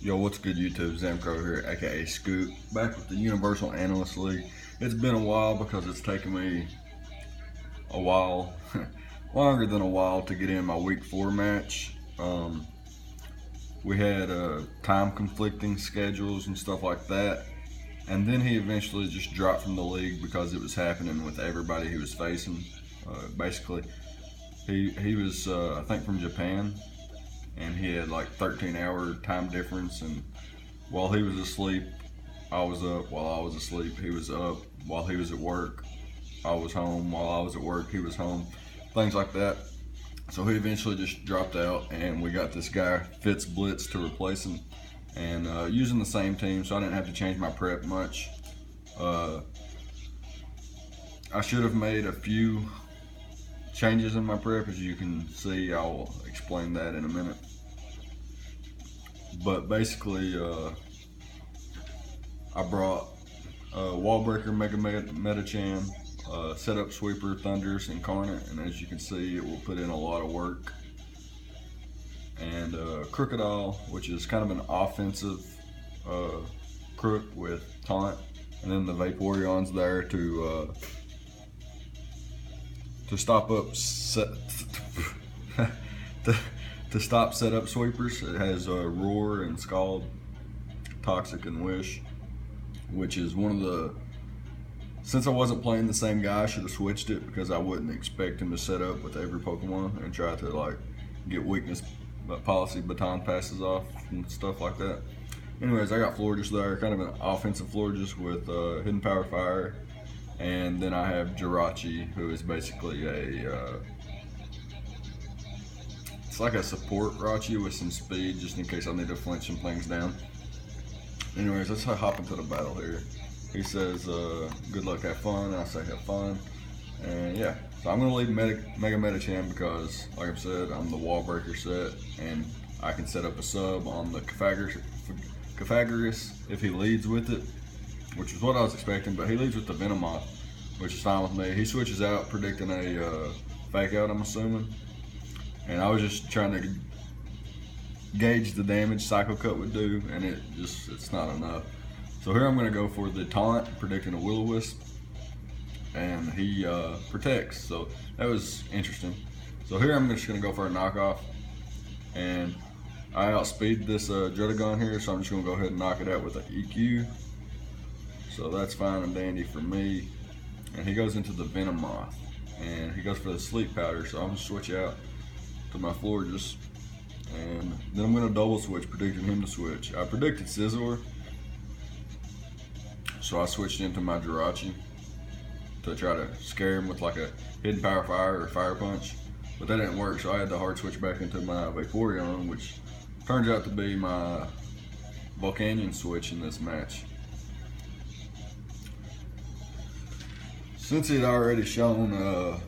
Yo, what's good YouTube? Zamcro here, aka Scoop, back with the Universal Analyst League. It's been a while because it's taken me a while, longer than a while, to get in my week 4 match. We had time conflicting schedules and stuff like that, and then he eventually just dropped from the league because it was happening with everybody he was facing. Basically, he was I think from Japan, and he had like 13-hour time difference, and while he was asleep I was up, while I was asleep he was up, while he was at work I was home, while I was at work he was home, things like that. So he eventually just dropped out, and we got this guy Fitz Blitz to replace him, and using the same team, so I didn't have to change my prep much. I should have made a few changes in my prep, as you can see. I'll explain that in a minute. But basically, I brought Wall Breaker, Mega Metachan, Setup Sweeper, Thunders, Incarnate, and as you can see, it will put in a lot of work. And Crocodile, which is kind of an offensive crook with Taunt, and then the Vaporeon's there to stop up to stop setup sweepers. It has Roar and Scald, Toxic, and Wish, which is one of the, since I wasn't playing the same guy, I should have switched it because I wouldn't expect him to set up with every Pokemon and try to like get weakness policy baton passes off and stuff like that. Anyways, I got Florges there, kind of an offensive Florges with Hidden Power Fire, and then I have Jirachi, who is basically a it's like a support Rachi with some speed, just in case I need to flinch some things down. Anyways, let's hop into the battle here. He says, good luck, have fun, and I say have fun. And yeah, so I'm gonna leave Mega Metachan because, like I said, I'm the Wall Breaker set, and I can set up a sub on the Cofagrigus if he leads with it, which is what I was expecting, but he leads with the Venomoth, which is fine with me. He switches out predicting a fake out, I'm assuming, and I was just trying to gauge the damage Psycho Cut would do, and it's not enough. So here I'm going to go for the Taunt, predicting a Will-O-Wisp, and he protects, so that was interesting. So here I'm just going to go for a knockoff, and I outspeed this Druddigon here, so I'm just going to go ahead and knock it out with an EQ. So that's fine and dandy for me. And he goes into the Venomoth, and he goes for the Sleep Powder, so I'm going to switch out to my Florges, and then I'm going to double switch, predicting him to switch. I predicted Scizor, so I switched into my Jirachi to try to scare him with like a Hidden Power Fire or Fire Punch, but that didn't work, so I had to hard switch back into my Vaporeon, which turns out to be my Volcanion switch in this match. Since he'd already shown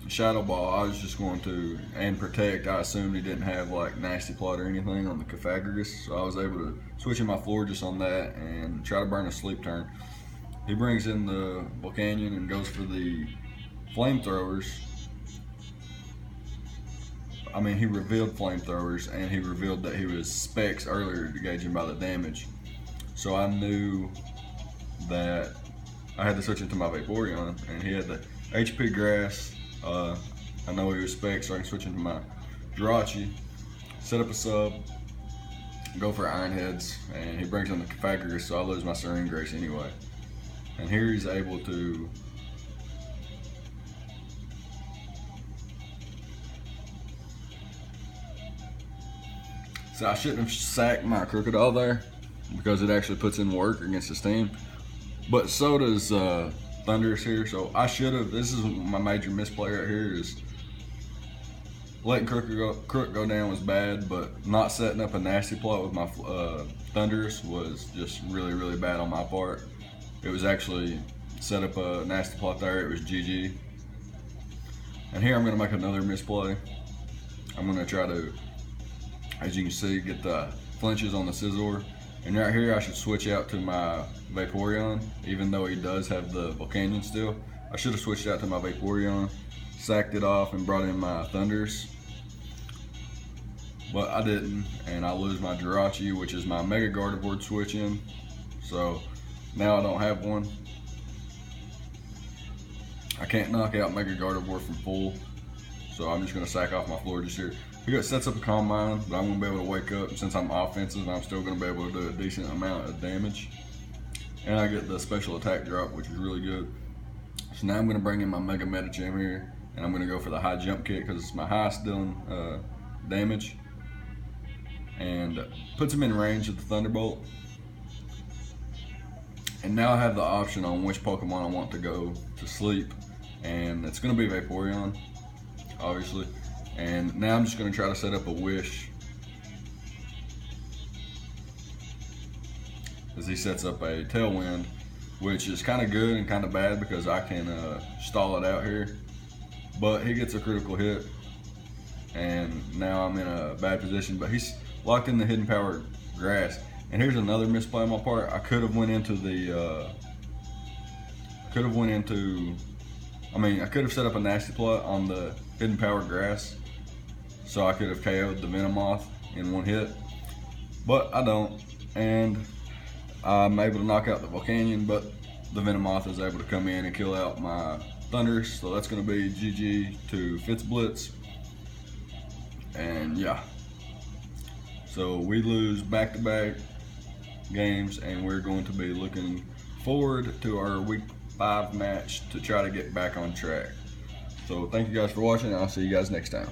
Shadow Ball, I was just going to, and Protect, I assumed he didn't have like Nasty Plot or anything on the Cofagrigus, so I was able to switch in my Florges on that and try to burn a sleep turn. He brings in the Volcanion and goes for the Flamethrowers. I mean, he revealed Flamethrowers, and he revealed that he was Specs earlier to gauge him by the damage. So I knew that I had to switch into my Vaporeon, and he had the HP Grass. I know he was Specs, so I can switch into my Jirachi, set up a sub, go for Iron Heads, and he brings in the Cofagrigus, so I lose my Serene Grace anyway. And here he's able to so I shouldn't have sacked my Crocodile there because it actually puts in work against his team. But so does Thunders here, so I should have, this is my major misplay right here, is letting Crook go down was bad, but not setting up a Nasty Plot with my Thunders was just really, really bad on my part. It was actually set up a Nasty Plot there, it was GG. And here I'm going to make another misplay. I'm going to try to, as you can see, get the flinches on the Scizor. And right here I should switch out to my Vaporeon, even though he does have the Volcanion still. I should have switched out to my Vaporeon, sacked it off, and brought in my Thunders. but I didn't, and I lose my Jirachi, which is my Mega Gardevoir switch in. So now I don't have one. I can't knock out Mega Gardevoir from full, so I'm just gonna sack off my floor just here. He sets up a Calm Mind, but I'm gonna be able to wake up. Since I'm offensive, I'm still gonna be able to do a decent amount of damage. And I get the special attack drop, which is really good. So now I'm gonna bring in my Mega Medicham here, and I'm gonna go for the high jump kick because it's my highest dealing damage. And puts him in range of the Thunderbolt. And now I have the option on which Pokemon I want to go to sleep. And it's gonna be Vaporeon, obviously. And now I'm just gonna try to set up a Wish, as he sets up a Tailwind, which is kind of good and kind of bad because I can stall it out here. But he gets a critical hit, and now I'm in a bad position. But he's locked in the Hidden Power Grass. And here's another misplay on my part. I could have went into the, I could have set up a Nasty Plot on the Hidden Power Grass, so I could have KO'd the Venomoth in one hit, but I don't, and I'm able to knock out the Volcanion, but the Venomoth is able to come in and kill out my Thundurus, so that's going to be GG to Fitzblitz, and yeah. So we lose back-to-back games, and we're going to be looking forward to our Week 5 match to try to get back on track. So thank you guys for watching, and I'll see you guys next time.